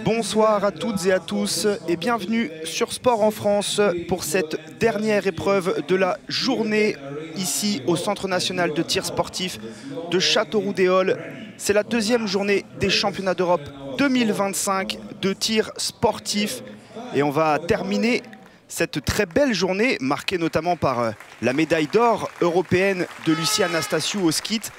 Bonsoir à toutes et à tous et bienvenue sur Sport en France pour cette dernière épreuve de la journée ici au Centre national de tir sportif de Châteauroux-des-Halles. C'est la deuxième journée des championnats d'Europe 2025 de tir sportif et on va terminer cette très belle journée marquée notamment par la médaille d'or européenne de Lucie Anastasiou au skeet,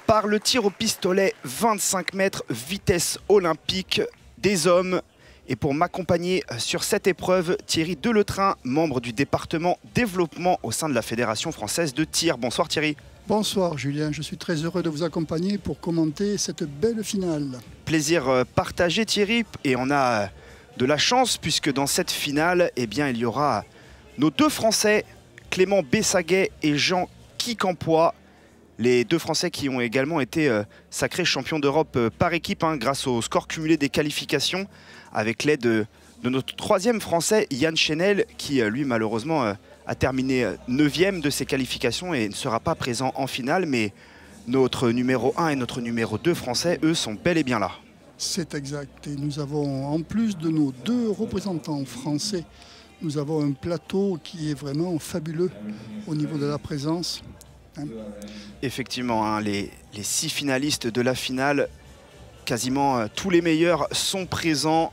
par le tir au pistolet 25 mètres vitesse olympique des hommes. Et pour m'accompagner sur cette épreuve, Thierry Deletrin, membre du département développement au sein de la Fédération française de tir. Bonsoir Thierry. Bonsoir Julien, je suis très heureux de vous accompagner pour commenter cette belle finale. Plaisir partagé Thierry, et on a de la chance puisque dans cette finale, eh bien, il y aura nos deux Français, Clément Bessaguet et Jean Quincampoix. Les deux Français qui ont également été sacrés champions d'Europe par équipe grâce au score cumulé des qualifications, avec l'aide de notre troisième Français, Yann Chenel, qui lui malheureusement a terminé 9e de ses qualifications et ne sera pas présent en finale. Mais notre numéro 1 et notre numéro 2 Français, eux, sont bel et bien là. C'est exact. Et nous avons, en plus de nos deux représentants français, nous avons un plateau qui est vraiment fabuleux au niveau de la présence. Effectivement, les 6 finalistes de la finale, quasiment tous les meilleurs sont présents.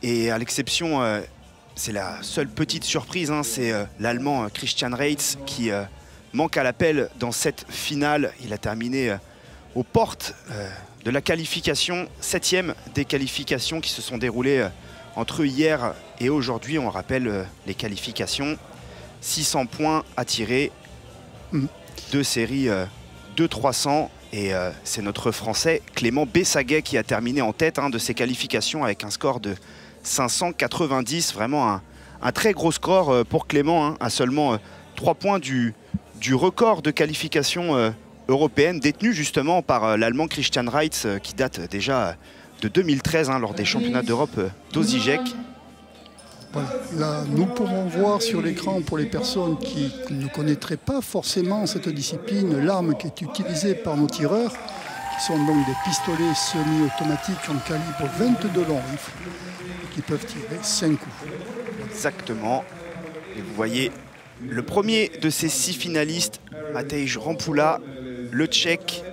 Et à l'exception, c'est la seule petite surprise, c'est l'Allemand Christian Reitz qui manque à l'appel dans cette finale. Il a terminé aux portes de la qualification, 7e des qualifications qui se sont déroulées entre hier et aujourd'hui. On rappelle les qualifications, 600 points à tirer. Deux séries de 300 et c'est notre Français Clément Bessaguet qui a terminé en tête de ses qualifications avec un score de 590. Vraiment un très gros score pour Clément, à seulement 3 points du record de qualification européenne détenu justement par l'Allemand Christian Reitz qui date déjà de 2013 lors des championnats d'Europe d'Osijek. Voilà. Là, nous pourrons voir sur l'écran, pour les personnes qui ne connaîtraient pas forcément cette discipline, l'arme qui est utilisée par nos tireurs, qui sont donc des pistolets semi-automatiques en calibre 22 long rifle, qui peuvent tirer 5 coups. Exactement. Et vous voyez le premier de ces 6 finalistes, Matej Rampoula, le Tchèque,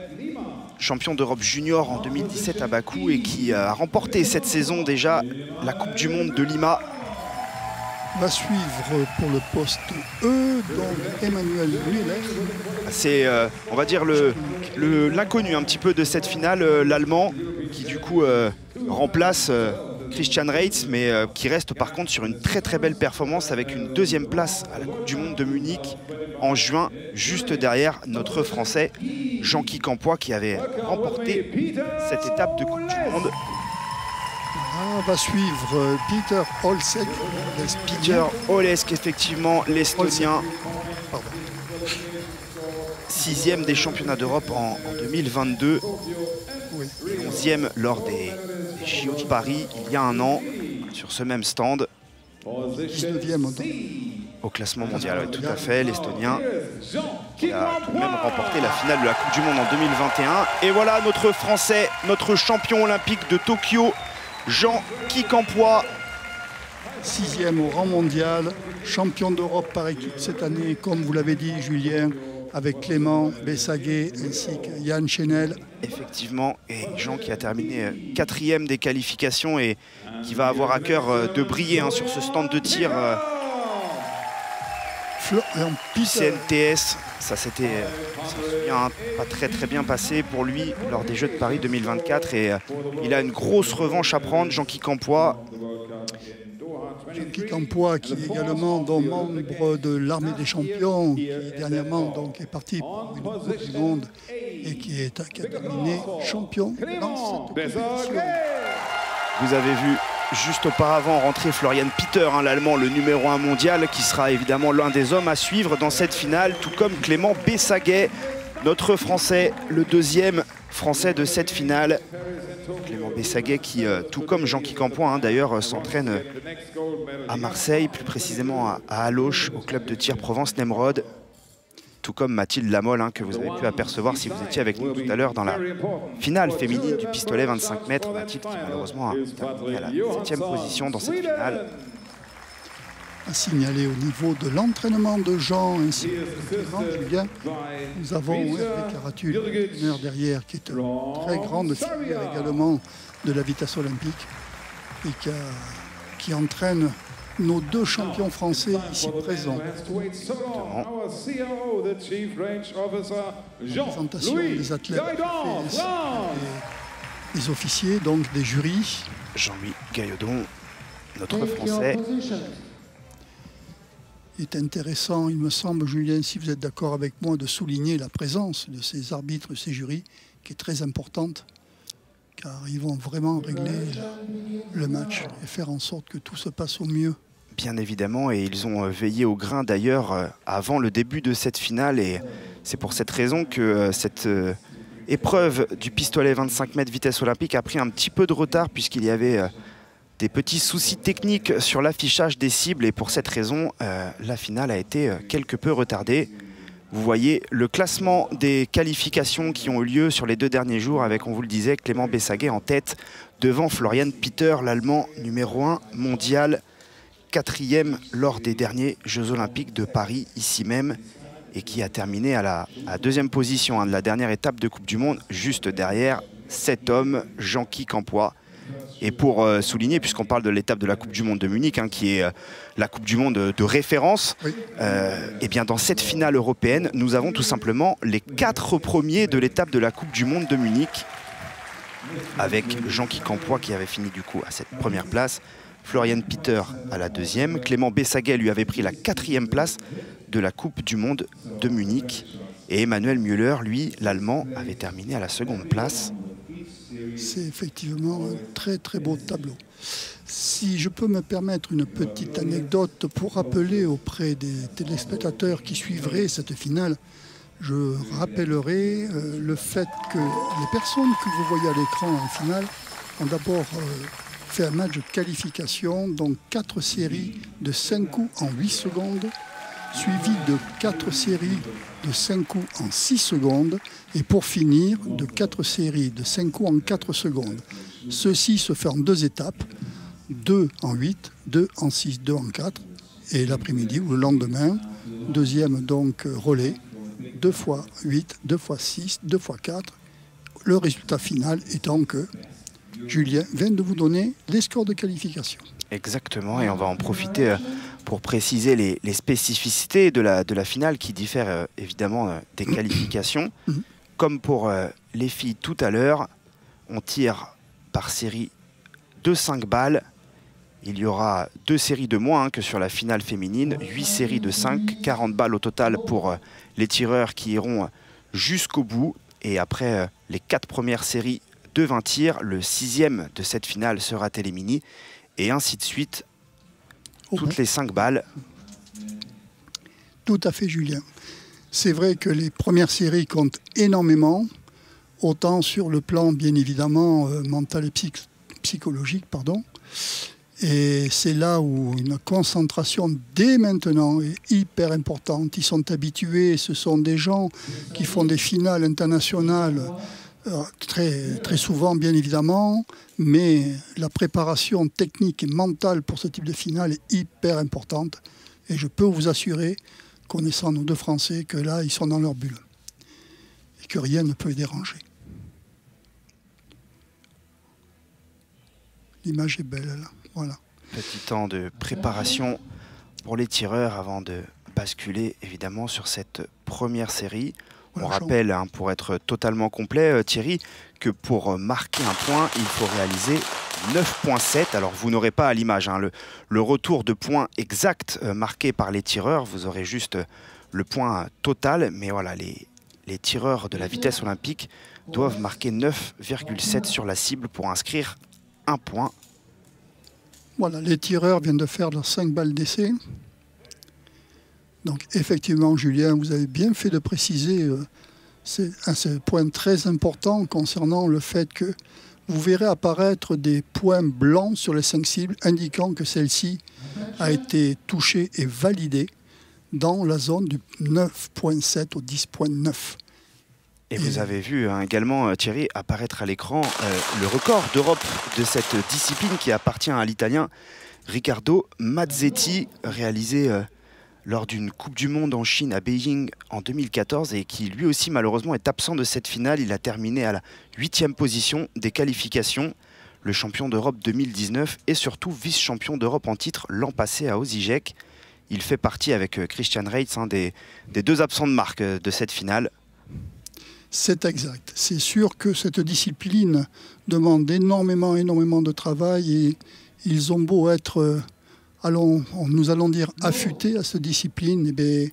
champion d'Europe junior en 2017 à Bakou et qui a remporté cette saison déjà la Coupe du Monde de Lima. Va suivre pour le poste E, donc Emmanuel Muller. C'est, on va dire, l'inconnu un petit peu de cette finale, l'Allemand, qui du coup remplace Christian Reitz, mais qui reste par contre sur une très très belle performance avec une 2e place à la Coupe du Monde de Munich en juin, juste derrière notre Français Jean Quincampoix qui avait remporté cette étape de Coupe du Monde. Va suivre Peter Olsek. Peter Olesk, effectivement, l'Estonien. 6e des championnats d'Europe en 2022. Oui. 11e lors des JO de Paris il y a un an, sur ce même stand. 19e au classement mondial, oui, tout à fait, l'Estonien qui a tout de même remporté la finale de la Coupe du Monde en 2021. Et voilà notre Français, notre champion olympique de Tokyo, Jean Quincampoix. 6e au rang mondial, champion d'Europe par équipe cette année, comme vous l'avez dit Julien, avec Clément Bessaguet ainsi que Yann Chenel. Effectivement, et Jean qui a terminé 4e des qualifications et qui va avoir à cœur de briller sur ce stand de tir CNTS. Ça s'était pas très bien passé pour lui lors des Jeux de Paris 2024 et il a une grosse revanche à prendre, Jean Quincampoix. Jean Quincampoix qui est également membre de l'armée des champions, qui dernièrement donc est parti pour une Coupe du Monde et qui a terminé champion dans cette compétition. Vous avez vu juste auparavant rentrer Florian Peter, l'Allemand, le numéro 1 mondial, qui sera évidemment l'un des hommes à suivre dans cette finale, tout comme Clément Bessaguet, notre Français, le 2e Français de cette finale. Clément Bessaguet qui, tout comme Jean Quincampoix, d'ailleurs, s'entraîne à Marseille, plus précisément à Alloche, au club de tir Provence Nemrod. tout comme Mathilde Lamolle, hein, que vous avez pu apercevoir si vous étiez avec nous tout à l'heure dans la finale féminine du pistolet 25 mètres. Mathilde qui malheureusement a terminé à la 7e position dans cette finale. À signaler au niveau de l'entraînement de Jean ainsi que de Julien, nous avons Hervé Caratul, l'entraîneur derrière, qui est une très grande figure également de la vitesse olympique et qui entraîne nos 2 champions français ici présents. La présentation des athlètes ainsi que des officiers, donc des jurys. Jean-Louis Gailledon, notre Français. Il est intéressant, il me semble, Julien, si vous êtes d'accord avec moi, de souligner la présence de ces arbitres, de ces jurys, qui est très importante, car ils vont vraiment régler le match et faire en sorte que tout se passe au mieux. Bien évidemment, et ils ont veillé au grain d'ailleurs avant le début de cette finale, et c'est pour cette raison que cette épreuve du pistolet 25 mètres vitesse olympique a pris un petit peu de retard, puisqu'il y avait des petits soucis techniques sur l'affichage des cibles, et pour cette raison, la finale a été quelque peu retardée. Vous voyez le classement des qualifications qui ont eu lieu sur les 2 derniers jours avec, on vous le disait, Clément Bessaguet en tête devant Florian Pieter, l'Allemand numéro 1 mondial, 4e lors des derniers Jeux Olympiques de Paris, ici même, et qui a terminé à la 2e position de la dernière étape de Coupe du Monde, juste derrière cet homme, Jean-Guy Campois. Et pour souligner, puisqu'on parle de l'étape de la Coupe du Monde de Munich, hein, qui est la Coupe du Monde de référence, oui. Et bien dans cette finale européenne, nous avons tout simplement les 4 premiers de l'étape de la Coupe du Monde de Munich, avec Jean-Guy Campois qui avait fini du coup à cette première place, Florian Pieter à la 2e, Clément Bessaguet lui avait pris la 4e place de la Coupe du Monde de Munich, et Emmanuel Müller, lui, l'Allemand, avait terminé à la 2e place. C'est effectivement un très très beau tableau. Si je peux me permettre une petite anecdote pour rappeler auprès des téléspectateurs qui suivraient cette finale, je rappellerai le fait que les personnes que vous voyez à l'écran en finale ont d'abord fait un match de qualification, donc 4 séries de 5 coups en 8 secondes, suivi de 4 séries de 5 coups en 6 secondes et pour finir de 4 séries de 5 coups en 4 secondes. Ceci se fait en 2 étapes, 2 en 8, 2 en 6, 2 en 4 et l'après-midi ou le lendemain, deuxième donc relais, 2 fois 8, 2 fois 6, 2 fois 4. Le résultat final étant que Julien vient de vous donner les scores de qualification. Exactement, et on va en profiter pour préciser les spécificités de la finale qui diffèrent évidemment des qualifications. Comme pour les filles tout à l'heure, on tire par série de 5 balles. Il y aura 2 séries de moins que sur la finale féminine, 8 séries de 5, 40 balles au total pour les tireurs qui iront jusqu'au bout. Et après les 4 premières séries de 20 tirs, le 6e de cette finale sera télémini. Et ainsi de suite, toutes les 5 balles. Tout à fait, Julien. C'est vrai que les premières séries comptent énormément, autant sur le plan, bien évidemment, mental et psychologique, pardon. Et c'est là où une concentration, dès maintenant, est hyper importante. Ils sont habitués, ce sont des gens qui font des finales internationales très, très souvent, bien évidemment, mais la préparation technique et mentale pour ce type de finale est hyper importante. Et je peux vous assurer, connaissant nos 2 Français, que là, ils sont dans leur bulle et que rien ne peut les déranger. L'image est belle, là. Voilà. Petit temps de préparation pour les tireurs avant de basculer, évidemment, sur cette première série. On rappelle, hein, pour être totalement complet, Thierry, que pour marquer un point, il faut réaliser 9,7. Alors, vous n'aurez pas à l'image hein, le retour de points exact marqué par les tireurs. Vous aurez juste le point total. Mais voilà, les tireurs de la vitesse olympique doivent marquer 9,7 sur la cible pour inscrire un point. Voilà, les tireurs viennent de faire leurs 5 balles d'essai. Donc effectivement, Julien, vous avez bien fait de préciser, c'est un point très important concernant le fait que vous verrez apparaître des points blancs sur les 5 cibles indiquant que celle-ci a été touchée et validée. dans la zone du 9.7 au 10.9. Et vous avez vu également, Thierry, apparaître à l'écran le record d'Europe de cette discipline qui appartient à l'Italien Riccardo Mazzetti, réalisé lors d'une Coupe du Monde en Chine à Beijing en 2014 et qui lui aussi malheureusement est absent de cette finale. Il a terminé à la 8e position des qualifications. Le champion d'Europe 2019 et surtout vice-champion d'Europe en titre l'an passé à Osijek. Il fait partie avec Christian Reitz des deux absents de marque de cette finale. C'est exact. C'est sûr que cette discipline demande énormément de travail et ils ont beau être, nous allons dire, affûtés à cette discipline, et bien,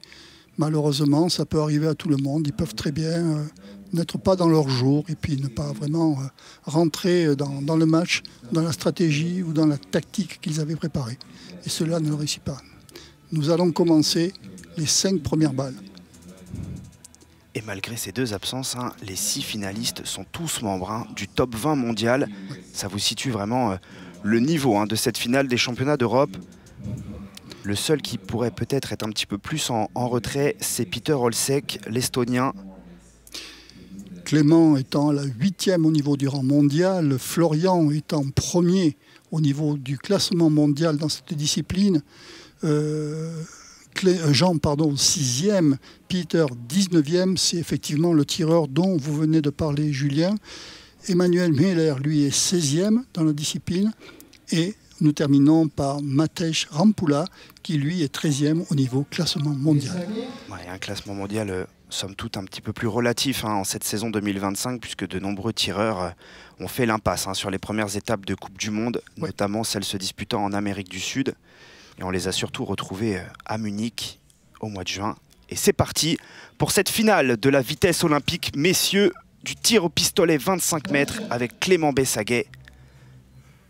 malheureusement, ça peut arriver à tout le monde. Ils peuvent très bien n'être pas dans leur jour et puis ne pas vraiment rentrer dans le match, dans la stratégie ou dans la tactique qu'ils avaient préparée. Et cela ne réussit pas. Nous allons commencer les 5 premières balles. Et malgré ces deux absences, les 6 finalistes sont tous membres du top 20 mondial. Ça vous situe vraiment le niveau de cette finale des championnats d'Europe. Le seul qui pourrait peut-être être un petit peu plus en retrait, c'est Peter Olsek, l'Estonien. Clément étant à la 8e au niveau du rang mondial, Florian étant premier au niveau du classement mondial dans cette discipline, Jean, 6e, Peter, 19e, c'est effectivement le tireur dont vous venez de parler, Julien. Emmanuel Miller, lui, est 16e dans la discipline. Et nous terminons par Matej Rampula, qui, lui, est 13e au niveau classement mondial. Ouais, un classement mondial, somme toute, un petit peu plus relatif en cette saison 2025, puisque de nombreux tireurs ont fait l'impasse sur les premières étapes de Coupe du Monde, notamment celles se disputant en Amérique du Sud. Et on les a surtout retrouvés à Munich au mois de juin. Et c'est parti pour cette finale de la vitesse olympique, messieurs, du tir au pistolet 25 mètres avec Clément Bessaguet.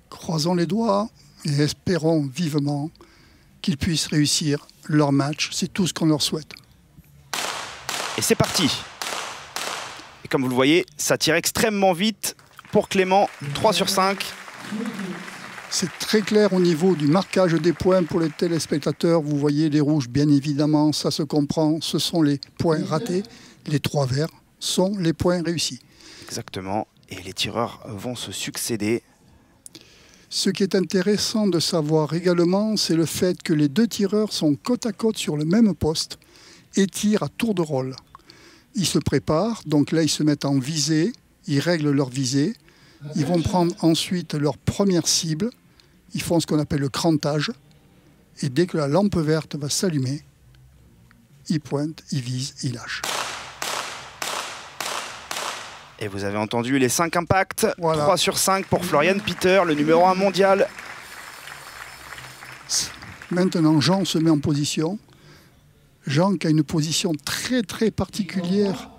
Croisons les doigts et espérons vivement qu'ils puissent réussir leur match. C'est tout ce qu'on leur souhaite. Et c'est parti. Et comme vous le voyez, ça tire extrêmement vite pour Clément, 3 sur 5. C'est très clair au niveau du marquage des points pour les téléspectateurs. Vous voyez les rouges, bien évidemment, ça se comprend. Ce sont les points ratés. Les 3 verts sont les points réussis. Exactement. Et les tireurs vont se succéder. Ce qui est intéressant de savoir également, c'est le fait que les 2 tireurs sont côte à côte sur le même poste et tirent à tour de rôle. Ils se préparent, donc là ils se mettent en visée, ils règlent leur visée. Ils vont prendre ensuite leur première cible. Ils font ce qu'on appelle le crantage. Et dès que la lampe verte va s'allumer, ils pointent, ils visent, ils lâchent. Et vous avez entendu les 5 impacts. Voilà. 3 sur 5 pour Florian Peter, le numéro 1 mondial. Maintenant, Jean se met en position. Jean qui a une position très très particulière.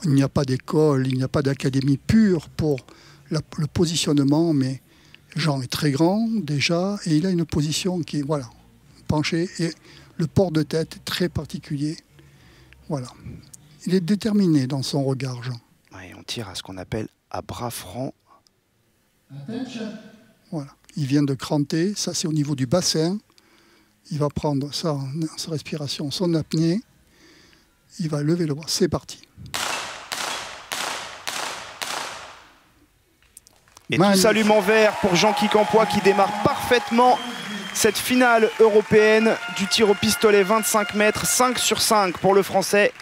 Il n'y a pas d'école, il n'y a pas d'académie pure pour le positionnement, mais Jean est très grand déjà et il a une position qui est penchée et le port de tête est très particulier. Voilà. Il est déterminé dans son regard, Jean. Ouais, on tire à ce qu'on appelle à bras francs. Voilà. Il vient de cranter, ça c'est au niveau du bassin. Il va prendre sa respiration, son apnée. Il va lever le bras. C'est parti. Et tout s'allume en vert pour Jean-Guy Campois qui démarre parfaitement cette finale européenne du tir au pistolet 25 mètres, 5 sur 5 pour le Français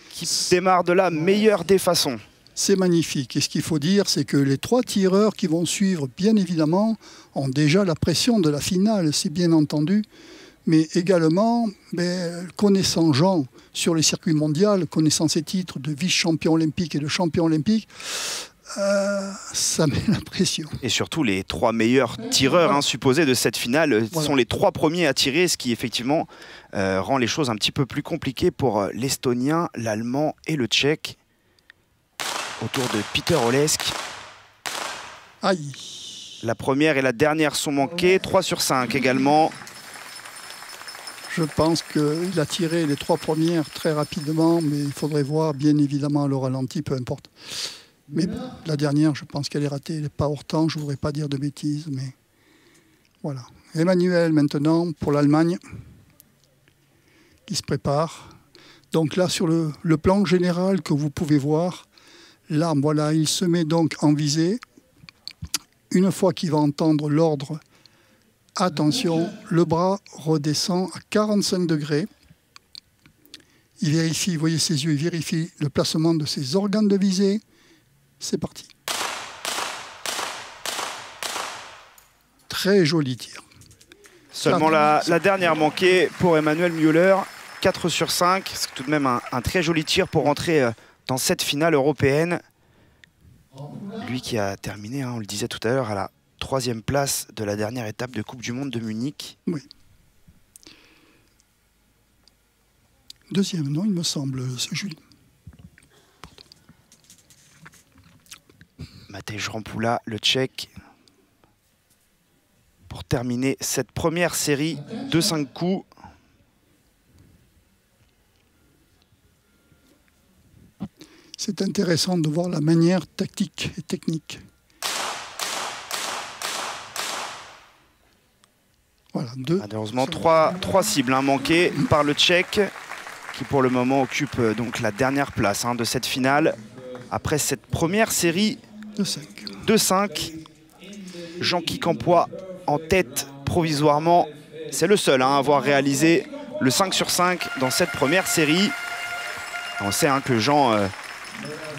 qui démarre de la meilleure des façons. C'est magnifique. Et ce qu'il faut dire, c'est que les 3 tireurs qui vont suivre, bien évidemment, ont déjà la pression de la finale, c'est bien entendu. Mais également, connaissant Jean sur le circuit mondial, connaissant ses titres de vice-champion olympique et de champion olympique, ça met la pression. Et surtout, les 3 meilleurs tireurs supposés de cette finale sont les 3 premiers à tirer, ce qui effectivement rend les choses un petit peu plus compliquées pour l'Estonien, l'Allemand et le Tchèque. Autour de Peter Olesk. Aïe. La première et la dernière sont manquées, 3 sur 5 également. Je pense qu'il a tiré les 3 premières très rapidement, mais il faudrait voir bien évidemment le ralenti, peu importe. Mais la dernière, je pense qu'elle est ratée, elle n'est pas hors temps, je ne voudrais pas dire de bêtises, mais voilà. Emmanuel maintenant pour l'Allemagne, qui se prépare. Donc là, sur le plan général que vous pouvez voir, l'arme, voilà, il se met donc en visée. Une fois qu'il va entendre l'ordre, attention, le bras redescend à 45 degrés. Il vérifie, vous voyez ses yeux, il vérifie le placement de ses organes de visée. C'est parti. Très joli tir. Seulement la dernière manquée pour Emmanuel Müller. 4 sur 5, c'est tout de même un très joli tir pour rentrer dans cette finale européenne. Lui qui a terminé, on le disait tout à l'heure, à la 3e place de la dernière étape de Coupe du Monde de Munich. Oui. Deuxième, non, il me semble, Jules. Matej Rampoula, le Tchèque, pour terminer cette première série de 5 coups. C'est intéressant de voir la manière tactique et technique. Voilà, malheureusement, trois cibles manquées par le Tchèque, qui pour le moment occupe donc la dernière place de cette finale. Après cette première série de 5, Jean-Guy Campois en tête provisoirement. C'est le seul à avoir réalisé le 5 sur 5 dans cette première série. On sait que Jean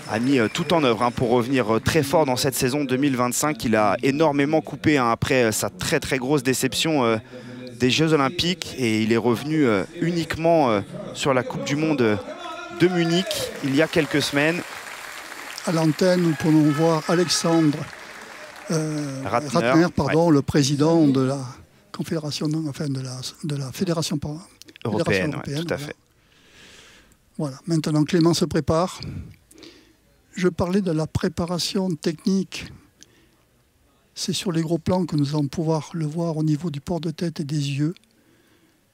a mis tout en œuvre pour revenir très fort dans cette saison 2025. Il a énormément coupé après sa très grosse déception des Jeux Olympiques, et il est revenu uniquement sur la Coupe du Monde de Munich il y a quelques semaines. À l'antenne, nous pouvons voir Alexandre Ratner, pardon, le président de la confédération, enfin de la fédération européenne, tout à fait. Voilà, maintenant Clément se prépare. Je parlais de la préparation technique. C'est sur les gros plans que nous allons pouvoir le voir au niveau du port de tête et des yeux.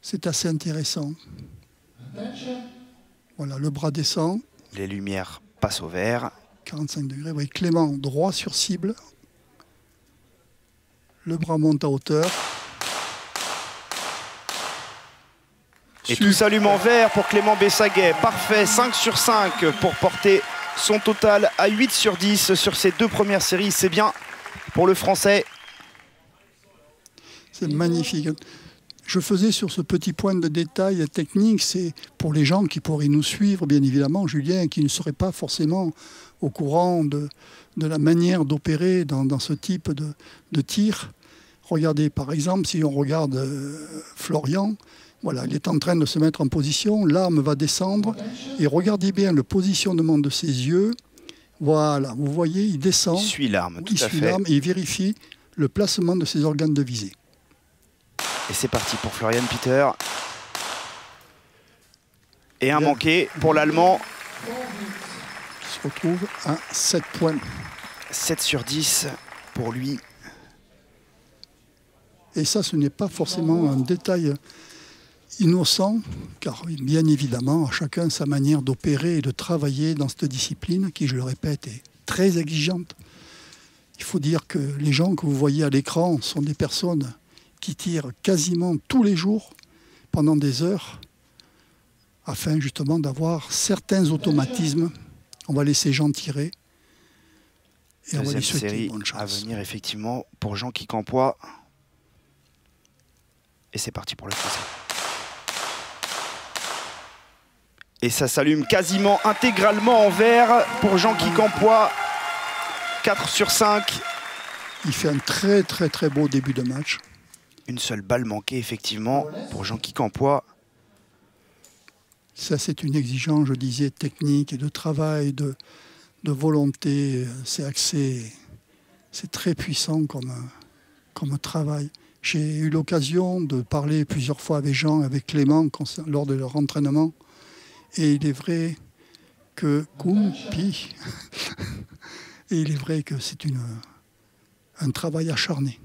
C'est assez intéressant. Voilà, le bras descend. Les lumières passent au vert. 45 degrés, oui, Clément droit sur cible. Le bras monte à hauteur. Et tout s'allume en vert pour Clément Bessaguet. Parfait, 5 sur 5 pour porter son total à 8 sur 10 sur ces 2 premières séries. C'est bien pour le Français. C'est magnifique. Je faisais sur ce petit point de détail technique, c'est pour les gens qui pourraient nous suivre, bien évidemment, Julien, qui ne seraient pas forcément au courant de la manière d'opérer dans ce type de tir. Regardez, par exemple, si on regarde Florian, voilà, il est en train de se mettre en position, l'arme va descendre, et regardez bien le positionnement de ses yeux. Voilà, vous voyez, il descend. Il suit l'arme, tout à fait. Il suit l'arme et il vérifie le placement de ses organes de visée. Et c'est parti pour Florian Peter. Et un manqué pour l'Allemand. Il se retrouve à 7 points. 7 sur 10 pour lui. Et ça, ce n'est pas forcément un détail innocent, car bien évidemment, à chacun sa manière d'opérer et de travailler dans cette discipline, qui, je le répète, est très exigeante. Il faut dire que les gens que vous voyez à l'écran sont des personnes qui tirent quasiment tous les jours, pendant des heures, afin justement d'avoir certains automatismes. On va laisser Jean tirer. Et on va lui souhaiter bonne chance. À venir effectivement pour Jean-Guy Campois. Et c'est parti pour le Français. Et ça s'allume quasiment intégralement en vert pour Jean-Guy Campois. 4 sur 5. Il fait un très beau début de match. Une seule balle manquée effectivement pour Jean-Guy Campois. Ça, c'est une exigence, je disais, technique et de travail, de volonté. C'est axé, c'est très puissant comme travail. J'ai eu l'occasion de parler plusieurs fois avec Jean, avec Clément, lors de leur entraînement. Et il est vrai que Kumpi, et il est vrai que c'est un travail acharné.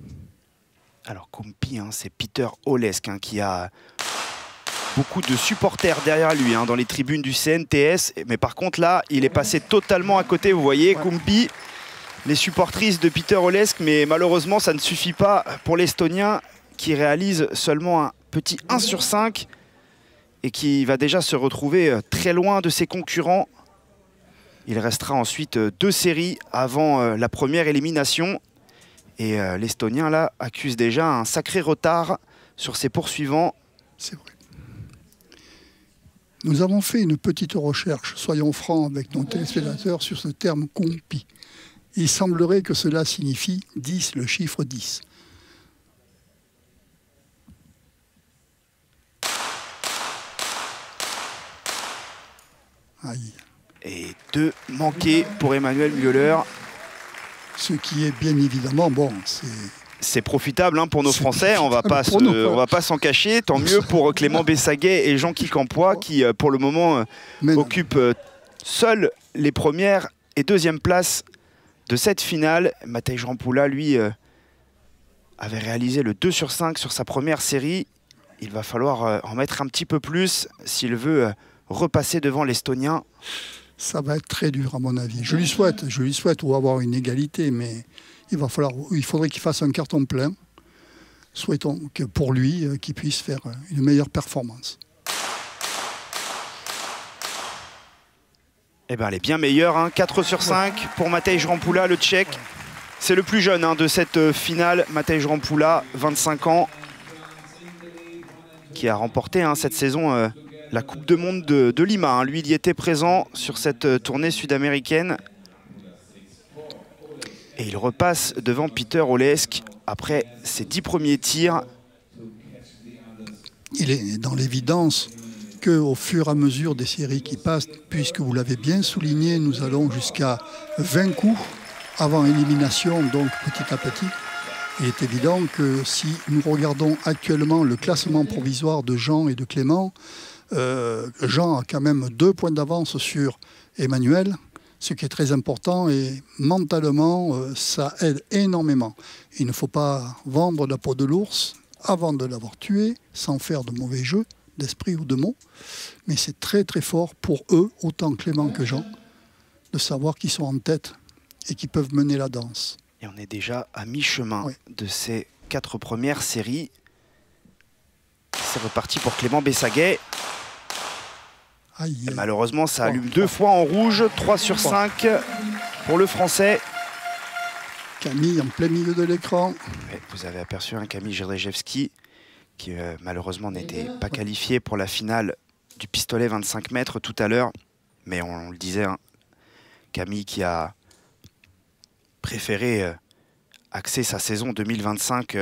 Alors Kumpi, c'est Peter Olesk qui a beaucoup de supporters derrière lui dans les tribunes du CNTS. Mais par contre là, il est passé totalement à côté, vous voyez, ouais. Kumpi, les supportrices de Peter Olesk, mais malheureusement ça ne suffit pas pour l'Estonien qui réalise seulement un petit 1 sur 5. et qui va déjà se retrouver très loin de ses concurrents. Il restera ensuite 2 séries avant la première élimination. Et l'Estonien là accuse déjà un sacré retard sur ses poursuivants. C'est vrai. Nous avons fait une petite recherche, soyons francs avec nos téléspectateurs, sur ce terme compi. Il semblerait que cela signifie 10, le chiffre 10. Aïe. Et 2 manqués pour Emmanuel Müller. Ce qui est bien évidemment, bon, c'est profitable hein, pour nos Français, on va pas s'en cacher. Tant mieux pour Clément Bessaguet et Jean Quincampoix qui, pour le moment, occupent seuls les premières et deuxièmes places de cette finale. Matej Rampoula, lui, avait réalisé le 2 sur 5 sur sa première série. Il va falloir en mettre un petit peu plus s'il veut repasser devant l'Estonien. Ça va être très dur à mon avis. Je lui souhaite ou avoir une égalité, mais il faudrait qu'il fasse un carton plein. Souhaitons que pour lui, qu'il puisse faire une meilleure performance. Eh ben, elle est bien meilleure, hein. 4 sur 5 pour Matej Rampoula, le Tchèque. C'est le plus jeune hein, de cette finale, Matej Rampoula, 25 ans, qui a remporté hein, cette saison la Coupe du Monde de Lima. Hein. Lui, il y était présent sur cette tournée sud-américaine. Et il repasse devant Peter Olesk après ses 10 premiers tirs. Il est dans l'évidence qu'au fur et à mesure des séries qui passent, puisque vous l'avez bien souligné, nous allons jusqu'à 20 coups avant élimination, donc petit à petit. Il est évident que si nous regardons actuellement le classement provisoire de Jean et de Clément, Jean a quand même 2 points d'avance sur Emmanuel, ce qui est très important et mentalement, ça aide énormément. Il ne faut pas vendre la peau de l'ours avant de l'avoir tué, sans faire de mauvais jeu d'esprit ou de mots. Mais c'est très très fort pour eux, autant Clément que Jean, de savoir qu'ils sont en tête et qu'ils peuvent mener la danse. Et on est déjà à mi-chemin de ces 4 premières séries. C'est reparti pour Clément Bessaguet. Aïe. Malheureusement, ça allume 2 fois en rouge, 3 sur 5 pour le Français. Camille en plein milieu de l'écran. Vous avez aperçu un Camille Jedrzejewski qui malheureusement n'était pas qualifié pour la finale du pistolet 25 mètres tout à l'heure. Mais on le disait, hein, Camille qui a préféré axer sa saison 2025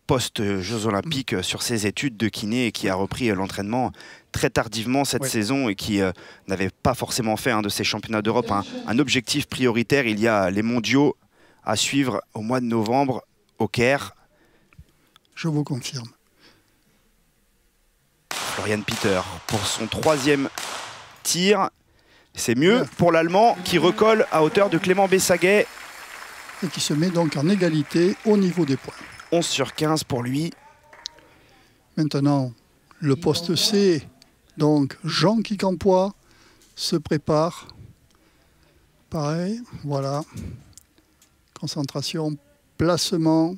post-Jeux Olympiques sur ses études de kiné et qui a repris l'entraînement très tardivement cette saison et qui n'avait pas forcément fait de ces championnats d'Europe un objectif prioritaire. Il y a les mondiaux à suivre au mois de novembre au Caire. Je vous confirme. Florian Peter pour son 3e tir. C'est mieux pour l'Allemand qui recolle à hauteur de Clément Bessaguet. Et qui se met donc en égalité au niveau des points. 11 sur 15 pour lui. Maintenant, le poste C, donc Jean Quincampoix se prépare. Pareil, voilà. Concentration, placement.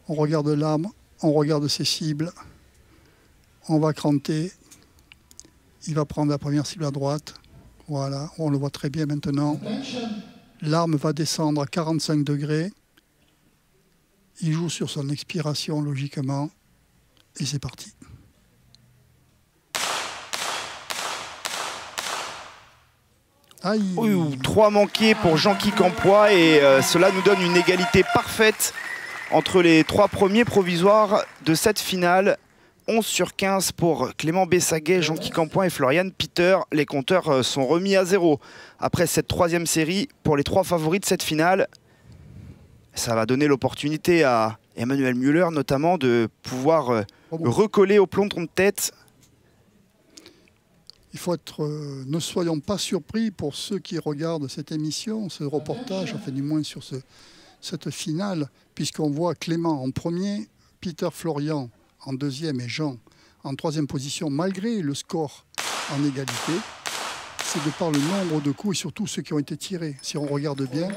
On regarde l'arme, on regarde ses cibles. On va cranter. Il va prendre la première cible à droite. Voilà, on le voit très bien maintenant. L'arme va descendre à 45 degrés. Il joue sur son expiration logiquement. Et c'est parti. Aïe. 3 manqués pour Jean Quincampoix et cela nous donne une égalité parfaite entre les 3 premiers provisoires de cette finale. 11 sur 15 pour Clément Bessaguet, Jean Quincampoix et Florian Peter. Les compteurs sont remis à 0 après cette 3e série pour les 3 favoris de cette finale. Ça va donner l'opportunité à Emmanuel Müller notamment de pouvoir recoller au plomb de tête. Il faut être... ne soyons pas surpris pour ceux qui regardent cette émission, ce reportage, enfin du moins sur cette finale, puisqu'on voit Clément en premier, Peter Florian en 2e et Jean en 3e position, malgré le score en égalité. C'est de par le nombre de coups et surtout ceux qui ont été tirés. Si on regarde bien,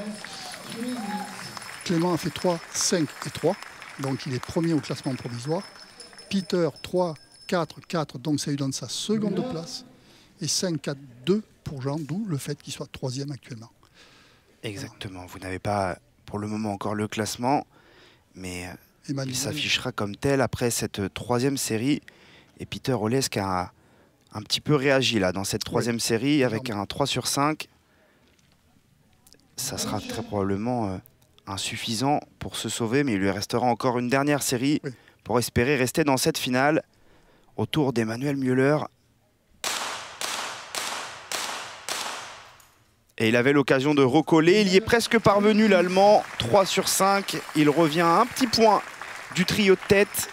Clément a fait 3, 5 et 3, donc il est premier au classement provisoire. Peter 3, 4-4, donc ça lui donne sa seconde place. Et 5-4-2 pour Jean, d'où le fait qu'il soit 3e actuellement. Exactement. Voilà. Vous n'avez pas pour le moment encore le classement, mais il s'affichera comme tel après cette 3e série. Et Peter Olesk a un petit peu réagi là dans cette 3e série avec un 3 sur 5. Ça sera très probablement insuffisant pour se sauver, mais il lui restera encore une dernière série pour espérer rester dans cette finale autour d'Emmanuel Müller. Et il avait l'occasion de recoller. Il y est presque parvenu, l'Allemand. 3 sur 5. Il revient à un petit point du trio de tête.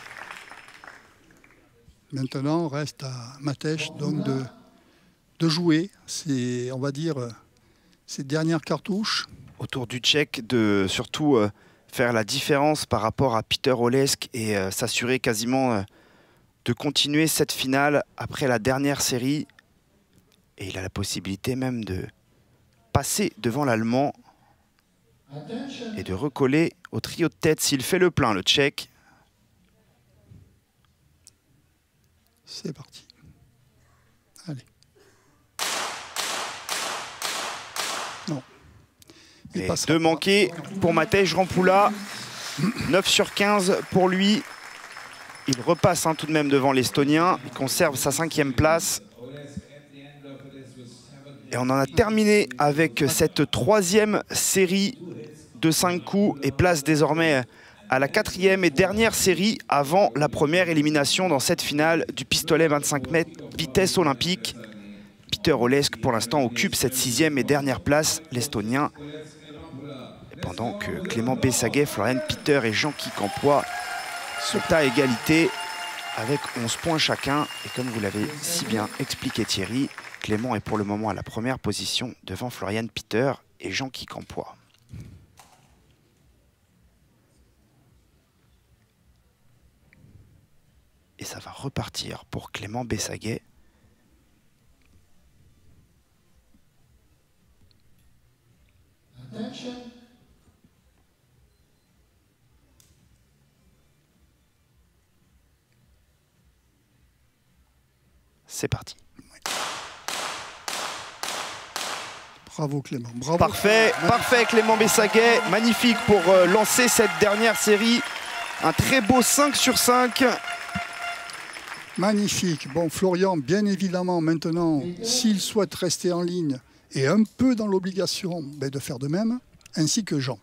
Maintenant, reste à Matej donc de jouer, on va dire, ses dernières cartouches. Autour du Tchèque, de surtout faire la différence par rapport à Peter Olesk et s'assurer quasiment de continuer cette finale après la dernière série. Et il a la possibilité même de passer devant l'Allemand et de recoller au trio de tête s'il fait le plein, le Tchèque. C'est parti. Allez. Non. Et 2 manqués pour Matej Rampoula. 9 sur 15 pour lui. Il repasse tout de même devant l'Estonien. Il conserve sa 5e place. Et on en a terminé avec cette 3e série de 5 coups et place désormais à la 4e et dernière série avant la première élimination dans cette finale du pistolet 25 mètres vitesse olympique. Peter Olesk pour l'instant occupe cette 6e et dernière place, l'Estonien. Pendant que Clément Bessaguet, Florian Peter et Jean Quincampoix sont à égalité avec 11 points chacun. Et comme vous l'avez si bien expliqué Thierry, Clément est pour le moment à la première position devant Florian Peter et Jean Quincampoix. Et ça va repartir pour Clément Bessaguet. C'est parti. Bravo Clément. Bravo. Parfait, parfait Clément Bessaguet. Magnifique pour lancer cette dernière série. Un très beau 5 sur 5. Magnifique. Bon, Florian, bien évidemment, maintenant, s'il souhaite rester en ligne et un peu dans l'obligation de faire de même, ainsi que Jean.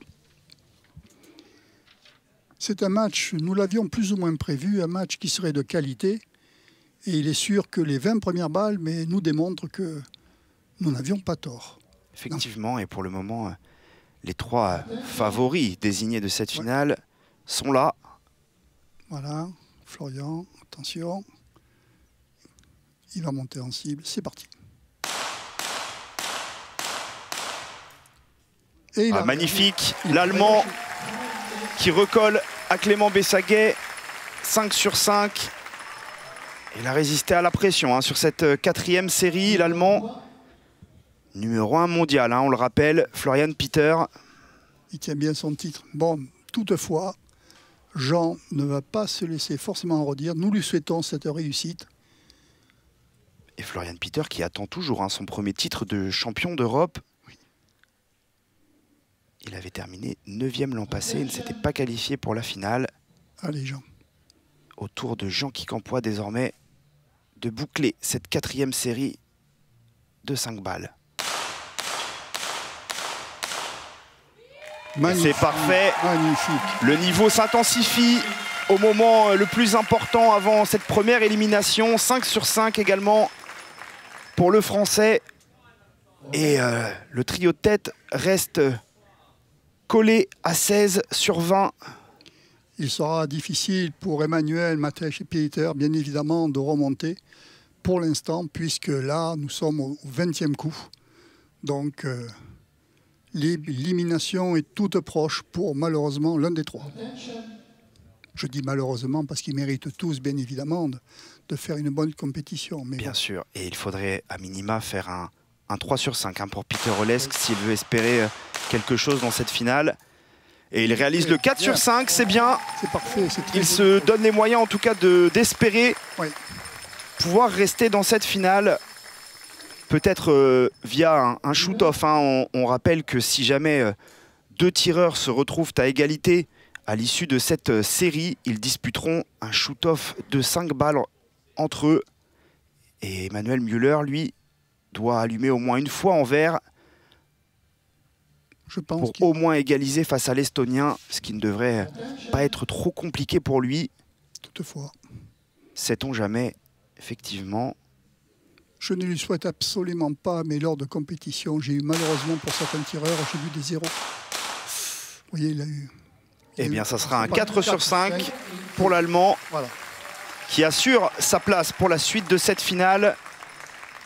C'est un match, nous l'avions plus ou moins prévu, un match qui serait de qualité. Et il est sûr que les 20 premières balles nous démontrent que nous n'avions pas tort. Effectivement, et pour le moment, les 3 favoris désignés de cette finale sont là. Voilà, Florian, attention. Il va monter en cible, c'est parti. Et magnifique, l'Allemand qui recolle à Clément Bessaguet, 5 sur 5. Il a résisté à la pression sur cette 4e série, l'Allemand. Numéro 1 mondial, on le rappelle, Florian Peter. Il tient bien son titre. Bon, toutefois, Jean ne va pas se laisser forcément redire. Nous lui souhaitons cette réussite. Et Florian Peter qui attend toujours son premier titre de champion d'Europe. Oui. Il avait terminé 9e l'an passé, il ne s'était pas qualifié pour la finale. Allez Jean. Autour de Jean Quincampoix désormais de boucler cette 4e série de 5 balles. C'est parfait. Magnifique. Le niveau s'intensifie au moment le plus important avant cette première élimination. 5 sur 5 également pour le Français. Et le trio de tête reste collé à 16 sur 20. Il sera difficile pour Emmanuel, Matej et Peter, bien évidemment, de remonter pour l'instant, puisque là, nous sommes au 20e coup. Donc, l'élimination est toute proche pour, malheureusement, l'un des 3. Je dis malheureusement parce qu'ils méritent tous, bien évidemment, de faire une bonne compétition. Mais bien sûr, et il faudrait à minima faire un 3 sur 5 pour Peter Olesk s'il veut espérer quelque chose dans cette finale. Et il réalise le 4 sur 5, c'est bien. C'est parfait. Il se donne les moyens en tout cas d'espérer. Oui. pouvoir rester dans cette finale, peut-être via un shoot-off. Hein. On rappelle que si jamais deux tireurs se retrouvent à égalité à l'issue de cette série, ils disputeront un shoot-off de 5 balles entre eux. Et Emmanuel Müller, lui, doit allumer au moins une fois en vert pour au moins égaliser face à l'Estonien, ce qui ne devrait pas être trop compliqué pour lui. Toutefois. Sait-on jamais, effectivement. Je ne lui souhaite absolument pas, mais lors de compétition, j'ai eu malheureusement pour certains tireurs, j'ai vu des zéros. Vous voyez, il a eu... Eh bien, ça sera un 4 sur 5 pour l'Allemand, voilà, qui assure sa place pour la suite de cette finale.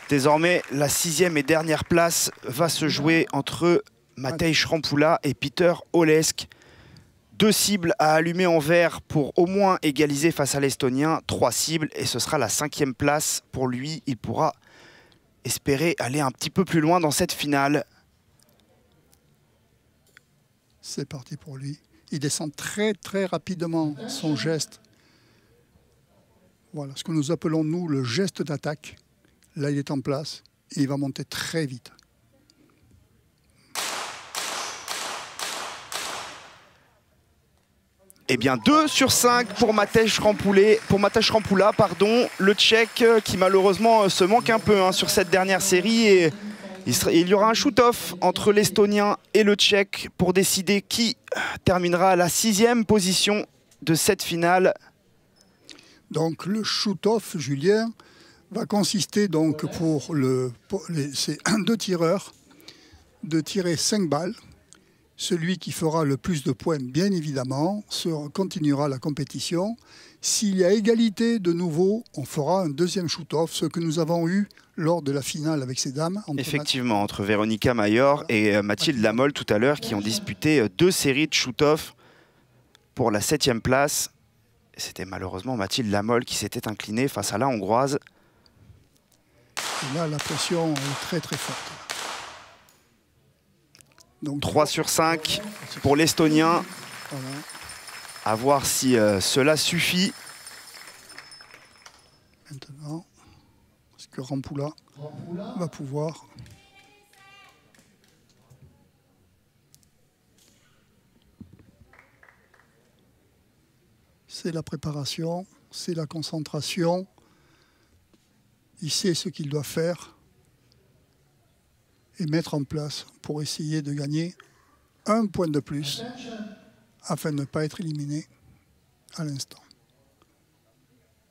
Désormais, la 6e et dernière place va se jouer entre Matej Šrampoula et Peter Olesk. 2 cibles à allumer en vert pour au moins égaliser face à l'Estonien. 3 cibles et ce sera la 5e place pour lui. Il pourra espérer aller un petit peu plus loin dans cette finale. C'est parti pour lui. Il descend très très rapidement son geste. Voilà ce que nous appelons nous le geste d'attaque. Là il est en place et il va monter très vite. Eh bien 2 sur 5 pour Matej Šrampoula, pardon, le Tchèque qui malheureusement se manque un peu sur cette dernière série. Et il y aura un shoot-off entre l'Estonien et le Tchèque pour décider qui terminera à la 6e position de cette finale. Donc le shoot-off, Julien, va consister donc pour ces 2 tireurs de tirer 5 balles. Celui qui fera le plus de points, bien évidemment, continuera la compétition. S'il y a égalité de nouveau, on fera un 2e shoot-off, ce que nous avons eu lors de la finale avec ces dames. Effectivement, entre Véronica Mayor et Mathilde Lamolle tout à l'heure, qui ont disputé 2 séries de shoot-off pour la 7e place. C'était malheureusement Mathilde Lamolle qui s'était inclinée face à la Hongroise. Et là, la pression est très très forte. Donc 3 sur 5 pour l'Estonien. Voilà. À voir si cela suffit. Maintenant, est-ce que Šrampoula va pouvoir... C'est la préparation, c'est la concentration. Il sait ce qu'il doit faire et mettre en place pour essayer de gagner 1 point de plus afin de ne pas être éliminé à l'instant.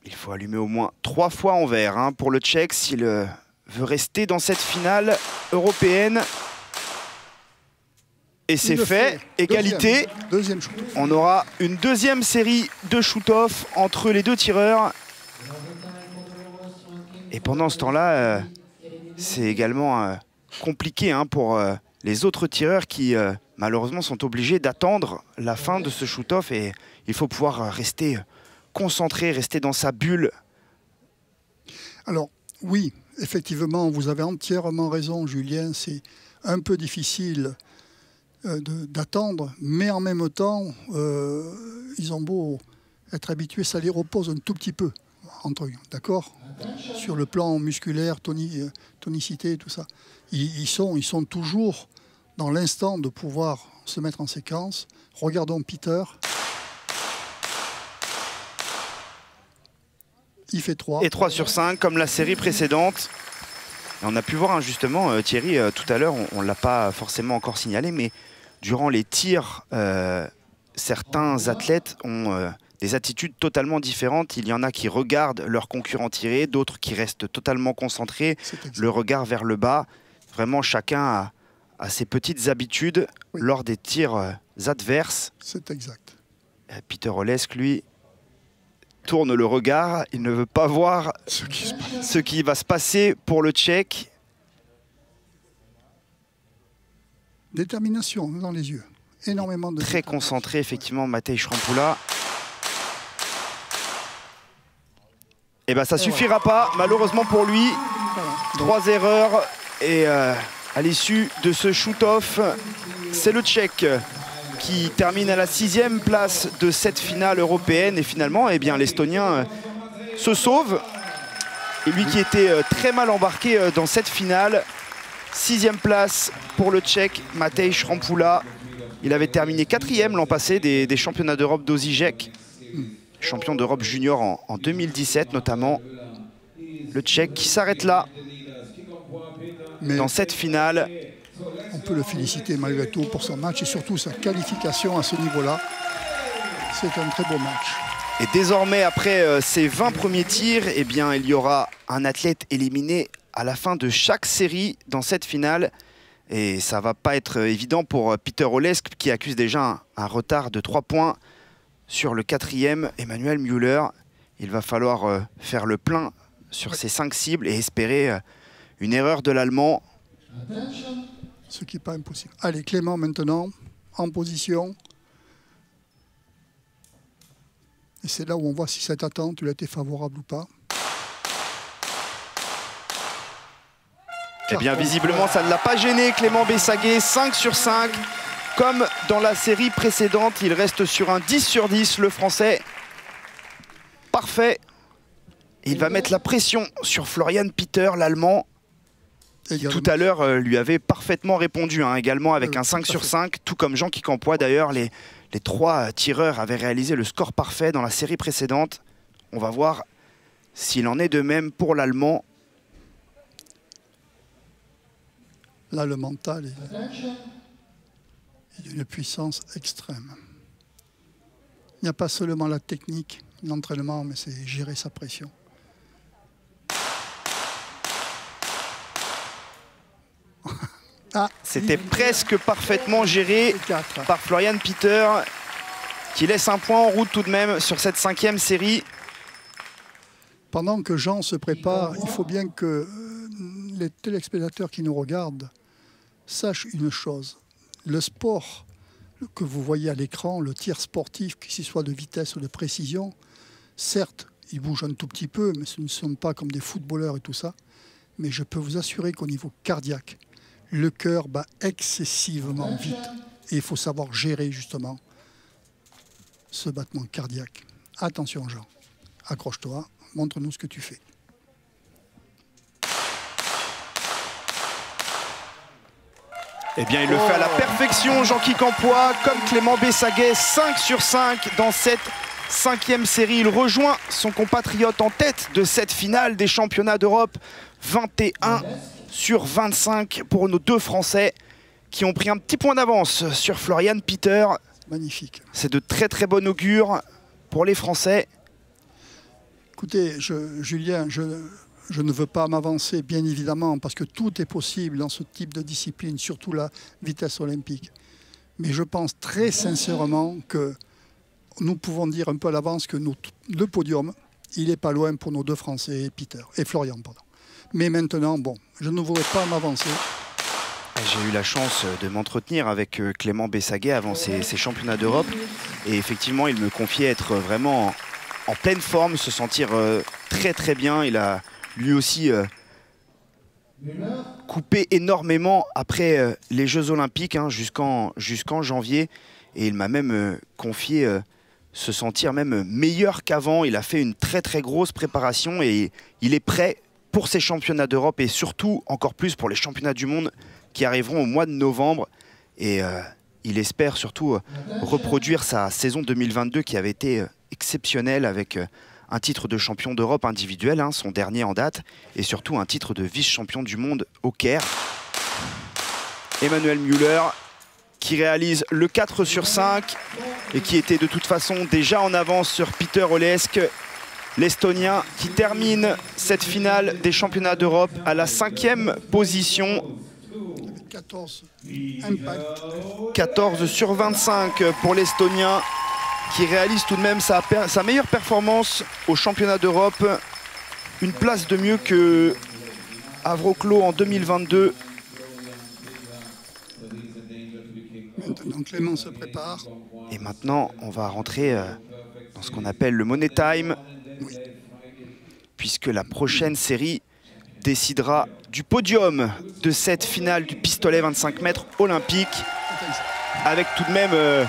Il faut allumer au moins 3 fois en vert pour le Tchèque s'il veut rester dans cette finale européenne. Et c'est fait, égalité. Deuxième shoot. On aura une 2e série de shoot-off entre les 2 tireurs. Et pendant ce temps-là, c'est également compliqué pour les autres tireurs qui malheureusement sont obligés d'attendre la fin de ce shoot-off. Et il faut pouvoir rester concentré, rester dans sa bulle. Alors oui, effectivement, vous avez entièrement raison, Julien. C'est un peu difficile d'attendre, mais en même temps, ils ont beau être habitués, ça les repose un tout petit peu entre eux, d'accord? Sur le plan musculaire, tonicité, tout ça. Ils sont toujours dans l'instant de pouvoir se mettre en séquence. Regardons Peter. Il fait 3. Et 3 sur 5, comme la série précédente. Et on a pu voir justement, Thierry, tout à l'heure, on ne l'a pas forcément encore signalé, mais durant les tirs, certains athlètes ont des attitudes totalement différentes. Il y en a qui regardent leurs concurrents tirer, d'autres qui restent totalement concentrés, le regard vers le bas. Vraiment, chacun a ses petites habitudes lors des tirs adverses. C'est exact. Peter Olesk, lui, tourne le regard. Il ne veut pas voir ce qui va se passer pour le Tchèque. Détermination dans les yeux. Énormément de... Très concentré, effectivement, Matej Šrampoula. Et bien, ça suffira pas, malheureusement pour lui. Voilà. 3 erreurs. Et à l'issue de ce shoot-off, c'est le Tchèque qui termine à la 6e place de cette finale européenne. Et finalement, eh bien, l'Estonien se sauve Et lui qui était très mal embarqué dans cette finale. 6e place pour le Tchèque Matej Rampula. Il avait terminé 4e l'an passé des championnats d'Europe d'Osijek. Champion d'Europe junior en 2017 notamment. Le Tchèque qui s'arrête là. Mais dans cette finale. On peut le féliciter malgré tout pour son match et surtout sa qualification à ce niveau-là. C'est un très beau match. Et désormais, après ces 20 premiers tirs, eh bien, il y aura un athlète éliminé à la fin de chaque série dans cette finale. Et ça ne va pas être évident pour Peter Olesk qui accuse déjà un retard de 3 points sur le 4e, Emanuel Müller. Il va falloir faire le plein sur ces 5 cibles et espérer une erreur de l'Allemand. Ce qui n'est pas impossible. Allez, Clément maintenant, en position. Et c'est là où on voit si cette attente lui a été favorable ou pas. Eh bien, visiblement, ça ne l'a pas gêné, Clément Bessaguet, 5 sur 5. Comme dans la série précédente, il reste sur un 10 sur 10, le Français. Parfait. Et il va mettre la pression sur Florian Peter, l'Allemand. Qui tout à l'heure lui avait parfaitement répondu, hein, également avec un 5 sur 5, tout comme Jean Quincampoix. D'ailleurs, les 3 tireurs avaient réalisé le score parfait dans la série précédente. On va voir s'il en est de même pour l'Allemand. Là, le mental est d'une puissance extrême. Il n'y a pas seulement la technique, l'entraînement, mais c'est gérer sa pression. Ah, c'était presque parfaitement géré par Florian Peter, qui laisse un point en route tout de même sur cette 5e série. Pendant que Jean se prépare, il faut bien que les téléspectateurs qui nous regardent sachent une chose. Le sport que vous voyez à l'écran, le tir sportif, qu'il soit de vitesse ou de précision, certes, il bouge un tout petit peu, mais ce ne sont pas comme des footballeurs et tout ça. Mais je peux vous assurer qu'au niveau cardiaque, le cœur bat excessivement vite. Et il faut savoir gérer justement ce battement cardiaque. Attention Jean, accroche-toi, montre-nous ce que tu fais. Eh bien, il le fait à la perfection, Jean Quincampoix, comme Clément Bessaguet, 5 sur 5 dans cette 5e série. Il rejoint son compatriote en tête de cette finale des championnats d'Europe. 21 sur 25 pour nos 2 Français qui ont pris un petit point d'avance sur Florian Peter. Magnifique. C'est de très très bon augure pour les Français. Écoutez, Julien, je ne veux pas m'avancer, bien évidemment, parce que tout est possible dans ce type de discipline, surtout la vitesse olympique. Mais je pense très sincèrement que nous pouvons dire un peu à l'avance que le podium, il n'est pas loin pour nos 2 Français, Florian, pardon. Mais maintenant, bon, je ne voudrais pas m'avancer. J'ai eu la chance de m'entretenir avec Clément Bessaguet avant ces championnats d'Europe. Et effectivement, il me confiait être vraiment en pleine forme, se sentir très très bien. Il a lui aussi coupé énormément après les Jeux Olympiques, hein, jusqu'en janvier. Et il m'a même confié se sentir même meilleur qu'avant. Il a fait une très très grosse préparation et il est prêt pour ces championnats d'Europe et surtout encore plus pour les championnats du monde qui arriveront au mois de novembre. Et il espère surtout reproduire sa saison 2022 qui avait été exceptionnelle avec un titre de champion d'Europe individuel, hein, son dernier en date, et surtout un titre de vice-champion du monde au Caire. Emanuel Müller qui réalise le 4 sur 5 et qui était de toute façon déjà en avance sur Peter Olesk, l'Estonien qui termine cette finale des championnats d'Europe à la 5e position. 14 sur 25 pour l'Estonien qui réalise tout de même sa meilleure performance au championnat d'Europe. Une place de mieux que Avroclo en 2022. Donc Clément se prépare. Et maintenant, on va rentrer dans ce qu'on appelle le Money Time. Oui. Puisque la prochaine série décidera du podium de cette finale du pistolet 25 mètres olympique. Avec tout de même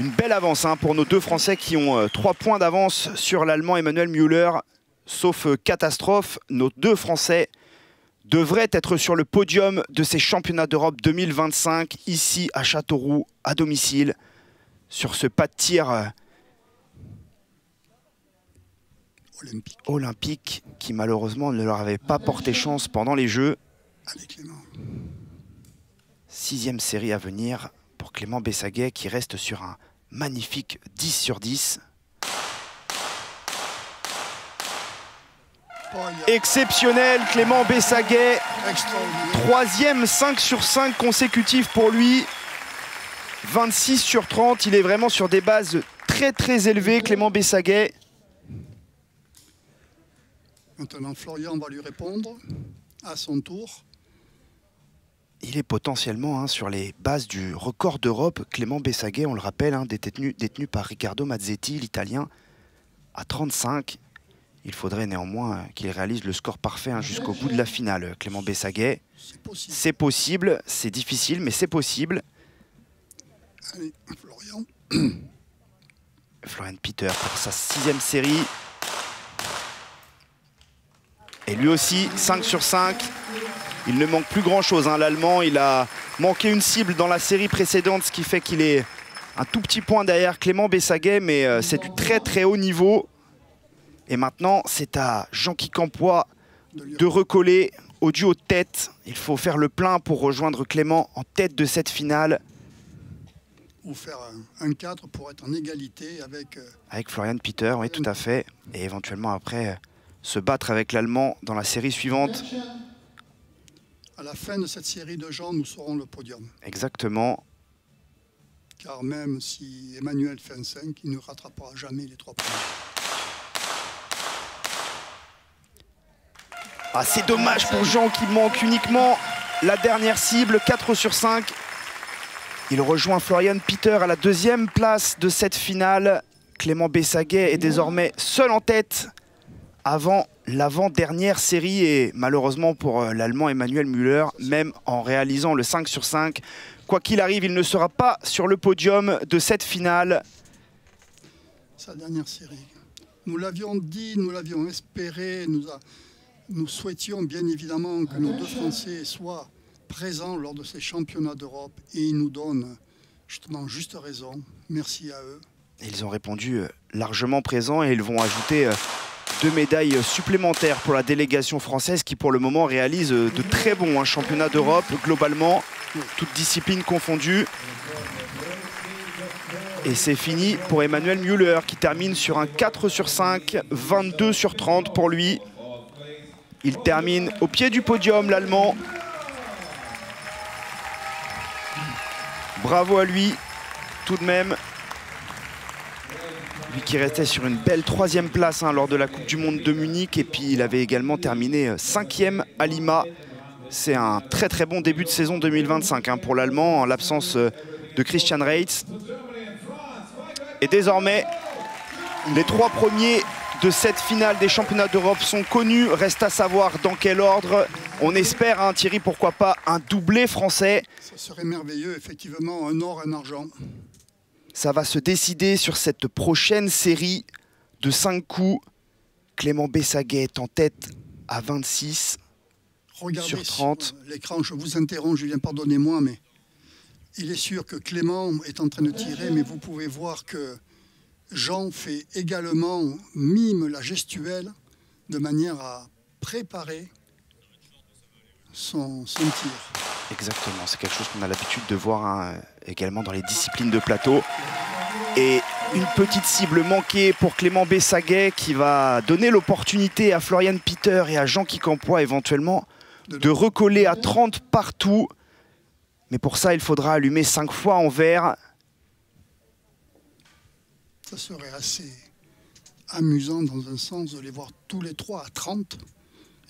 une belle avance, hein, pour nos 2 Français qui ont 3 points d'avance sur l'Allemand Emanuel Müller. sauf catastrophe, nos deux Français devraient être sur le podium de ces championnats d'Europe 2025, ici à Châteauroux, à domicile, sur ce pas de tir olympique qui malheureusement ne leur avait pas porté chance pendant les Jeux. Allez Clément. 6e série à venir pour Clément Bessaguet qui reste sur un magnifique 10 sur 10. Exceptionnel, Clément Bessaguet. 3e 5 sur 5 consécutif pour lui. 26 sur 30, il est vraiment sur des bases très élevées, Clément Bessaguet. Maintenant, Florian va lui répondre à son tour. Il est potentiellement sur les bases du record d'Europe. Clément Bessaguet, on le rappelle, détenu par Riccardo Mazzetti, l'Italien, à 35. Il faudrait néanmoins qu'il réalise le score parfait jusqu'au bout de la finale. Clément Bessaguet, c'est possible, c'est difficile, mais c'est possible. Allez, Florian. Florian Pieter pour sa 6e série. Et lui aussi, 5 sur 5. Il ne manque plus grand-chose, l'Allemand. Il a manqué une cible dans la série précédente, ce qui fait qu'il est un tout petit point derrière Clément Bessaguet, mais c'est du très haut niveau. Et maintenant, c'est à Jean-Guy Campois de recoller au duo de tête. Il faut faire le plein pour rejoindre Clément en tête de cette finale. Ou faire un 4 pour être en égalité avec... Avec Florian Pieter, oui, tout à fait. Et éventuellement après, se battre avec l'Allemand dans la série suivante. À la fin de cette série de gens, nous serons le podium. Exactement. Car même si Emmanuel fait un 5, il ne rattrapera jamais les 3 premiers. Ah, c'est dommage pour Jean qui manque uniquement la dernière cible, 4 sur 5. Il rejoint Florian Pieter à la 2e place de cette finale. Clément Bessaguet est désormais seul en tête avant l'avant-dernière série. Et malheureusement pour l'Allemand Emanuel Müller, même en réalisant le 5 sur 5, quoi qu'il arrive, il ne sera pas sur le podium de cette finale. Sa dernière série. Nous l'avions dit, nous l'avions espéré, nous souhaitions bien évidemment que nos deux Français soient présents lors de ces championnats d'Europe et ils nous donnent justement juste raison. Merci à eux. Ils ont répondu largement présents et ils vont ajouter 2 médailles supplémentaires pour la délégation française qui pour le moment réalise de très bons championnats d'Europe globalement, toutes disciplines confondues. Et c'est fini pour Emanuel Müller qui termine sur un 4 sur 5, 22 sur 30 pour lui. Il termine au pied du podium, l'Allemand. Bravo à lui, tout de même. Lui qui restait sur une belle 3e place lors de la Coupe du Monde de Munich. Et puis il avait également terminé 5e à Lima. C'est un très bon début de saison 2025 pour l'Allemand, en l'absence de Christian Reitz. Et désormais, les 3 premiers de cette finale des championnats d'Europe sont connus. Reste à savoir dans quel ordre. On espère, Thierry, pourquoi pas, un doublé français. Ça serait merveilleux, effectivement, un or, un argent. Ça va se décider sur cette prochaine série de 5 coups. Clément Bessaguet est en tête à 26 sur 30. Sur l'écran, je vous interromps, Julien, pardonnez-moi, mais il est sûr que Clément est en train de tirer, mais vous pouvez voir que Jean fait également, mime la gestuelle de manière à préparer son tir. Exactement, c'est quelque chose qu'on a l'habitude de voir également dans les disciplines de plateau. Et une petite cible manquée pour Clément Bessaguet qui va donner l'opportunité à Florian Pieter et à Jean-Guy Campois éventuellement de recoller à 30 partout. Mais pour ça, il faudra allumer 5 fois en vert. Ça serait assez amusant dans un sens de les voir tous les 3 à 30.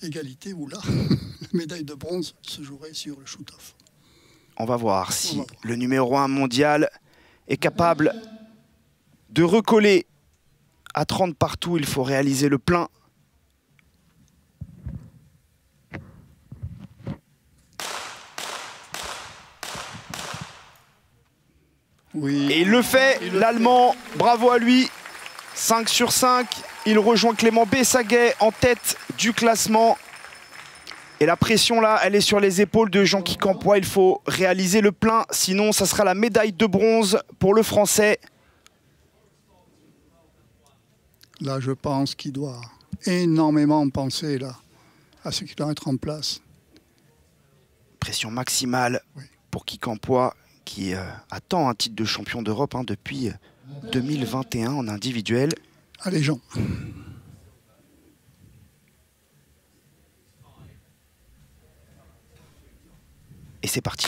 Égalité où là, la médaille de bronze se jouerait sur le shoot-off. On va voir si le numéro 1 mondial est capable de recoller à 30 partout. Il faut réaliser le plein. Oui. Et il le fait, l'Allemand, bravo à lui. 5 sur 5, Il rejoint Clément Bessaguet en tête du classement. Et la pression là, elle est sur les épaules de Jean-Guy Campois. Il faut réaliser le plein, sinon ça sera la médaille de bronze pour le Français. Là, je pense qu'il doit énormément penser là, à ce qui doit être en place. Pression maximale pour Guy Campois, qui attend un titre de champion d'Europe depuis 2021 en individuel. Allez, Jean. Et c'est parti.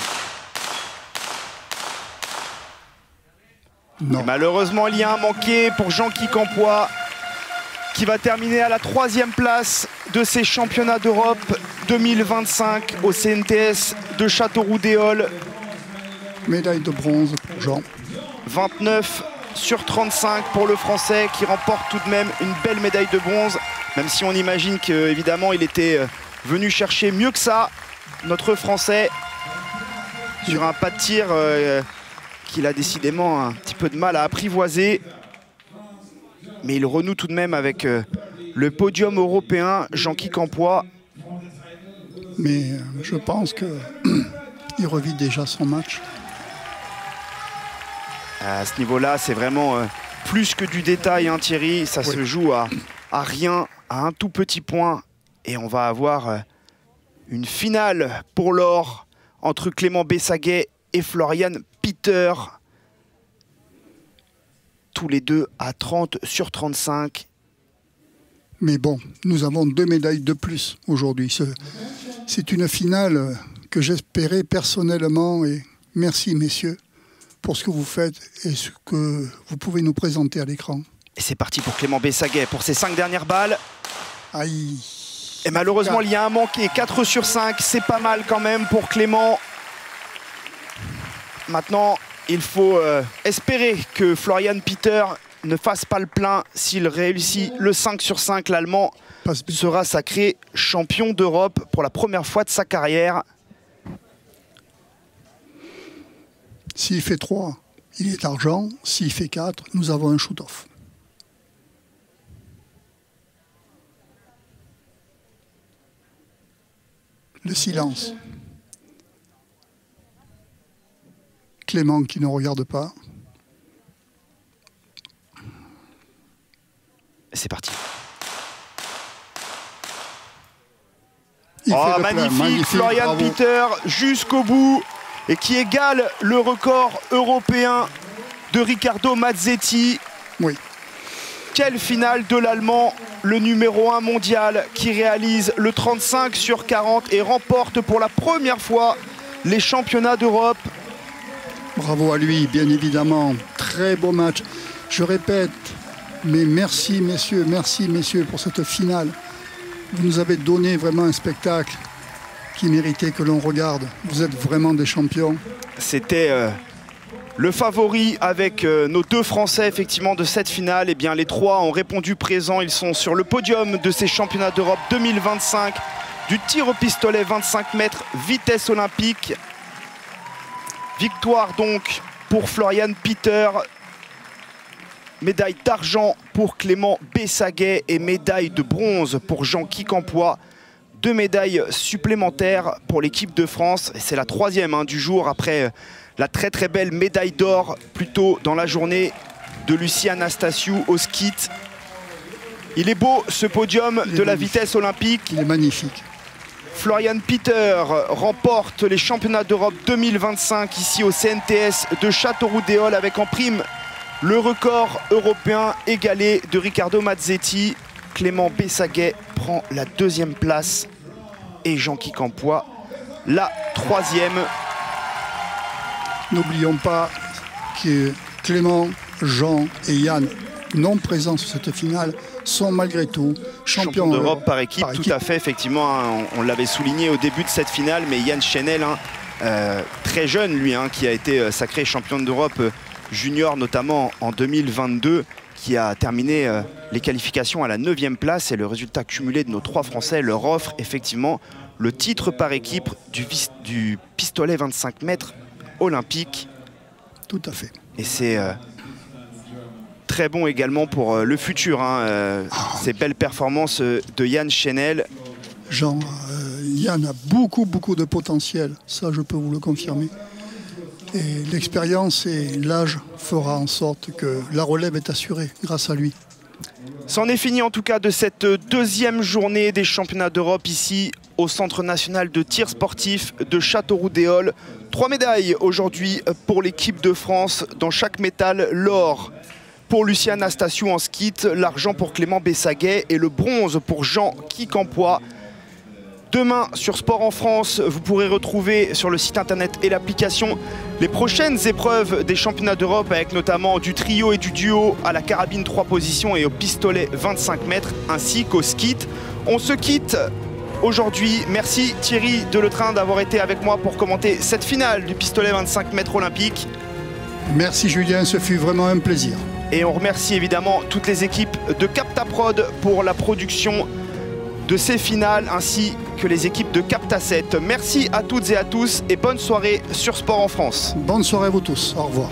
Non. Et malheureusement, il y a un manqué pour Jean-Guy Campois, qui va terminer à la 3e place de ces championnats d'Europe 2025 au CNTS de Châteauroux-Déole. Médaille de bronze pour Jean. 29 sur 35 pour le Français, qui remporte tout de même une belle médaille de bronze, même si on imagine qu'évidemment il était venu chercher mieux que ça, notre Français, sur un pas de tir qu'il a décidément un petit peu de mal à apprivoiser. Mais il renoue tout de même avec le podium européen, Jean-Guy Campois. Mais je pense qu'il revit déjà son match. À ce niveau-là, c'est vraiment plus que du détail, hein, Thierry. Ça se joue à rien, à un tout petit point. Et on va avoir une finale pour l'or entre Clément Bessaguet et Florian Peter. Tous les deux à 30 sur 35. Mais bon, nous avons 2 médailles de plus aujourd'hui. C'est une finale que j'espérais personnellement. Et merci, messieurs, pour ce que vous faites et ce que vous pouvez nous présenter à l'écran. Et c'est parti pour Clément Bessaguet pour ses 5 dernières balles. Aïe. Et malheureusement, il y a un manqué. 4 sur 5, c'est pas mal quand même pour Clément. Maintenant, il faut espérer que Florian Peter ne fasse pas le plein. S'il réussit le 5 sur 5, l'Allemand sera sacré champion d'Europe pour la première fois de sa carrière. S'il fait 3, il est argent. S'il fait 4, nous avons un shoot-off. Le silence. Clément qui ne regarde pas. C'est parti. Oh, magnifique, Florian Peter jusqu'au bout et qui égale le record européen de Riccardo Mazzetti. Oui. Quelle finale de l'Allemand, le numéro 1 mondial, qui réalise le 35 sur 40 et remporte pour la première fois les championnats d'Europe. Bravo à lui, bien évidemment. Très beau match. Je répète, mais merci messieurs pour cette finale. Vous nous avez donné vraiment un spectacle qui méritait que l'on regarde. Vous êtes vraiment des champions. C'était le favori avec nos 2 Français effectivement de cette finale. Et bien les 3 ont répondu présent. Ils sont sur le podium de ces championnats d'Europe 2025 du tir au pistolet 25 mètres vitesse olympique. Victoire donc pour Florian Peter. Médaille d'argent pour Clément Bessaguet et médaille de bronze pour Jean-Guy Campois. 2 médailles supplémentaires pour l'équipe de France. Et c'est la 3e du jour après la très belle médaille d'or plus tôt dans la journée de Lucie Anastasiou au skeet. Il est beau ce podium de la vitesse olympique. Il est magnifique. Florian Peter remporte les championnats d'Europe 2025 ici au CNTS de Châteauroux-Déole avec en prime le record européen égalé de Riccardo Mazzetti. Clément Bessaguet prend la 2e place et Jean-Guy Campois la 3e. N'oublions pas que Clément, Jean et Yann, non présents sur cette finale, sont malgré tout champions d'Europe par équipe. Tout à fait, effectivement, hein, on l'avait souligné au début de cette finale, mais Yann Chenel, très jeune lui, qui a été sacré champion d'Europe junior notamment en 2022, qui a terminé les qualifications à la 9e place, et le résultat cumulé de nos 3 Français leur offre effectivement le titre par équipe du pistolet 25 mètres olympique. Tout à fait. Et c'est très bon également pour le futur. Ces belles performances de Yann Chenel. Jean, Yann a beaucoup de potentiel, ça je peux vous le confirmer. Et l'expérience et l'âge fera en sorte que la relève est assurée grâce à lui. C'en est fini en tout cas de cette deuxième journée des championnats d'Europe ici au Centre national de tir sportif de Châteauroux-d'Éole. 3 médailles aujourd'hui pour l'équipe de France, dans chaque métal, l'or pour Lucien Anastasiou en skeet, l'argent pour Clément Bessaguet et le bronze pour Jean Quincampoix. Demain sur Sport en France, vous pourrez retrouver sur le site internet et l'application les prochaines épreuves des championnats d'Europe, avec notamment du trio et du duo à la carabine 3 positions et au pistolet 25 mètres ainsi qu'au skeet. On se quitte aujourd'hui. Merci Thierry Deletrin d'avoir été avec moi pour commenter cette finale du pistolet 25 mètres olympique. Merci Julien, ce fut vraiment un plaisir. Et on remercie évidemment toutes les équipes de Captaprod pour la production de ces finales, ainsi que les équipes de Captaset. Merci à toutes et à tous et bonne soirée sur Sport en France. Bonne soirée à vous tous, au revoir.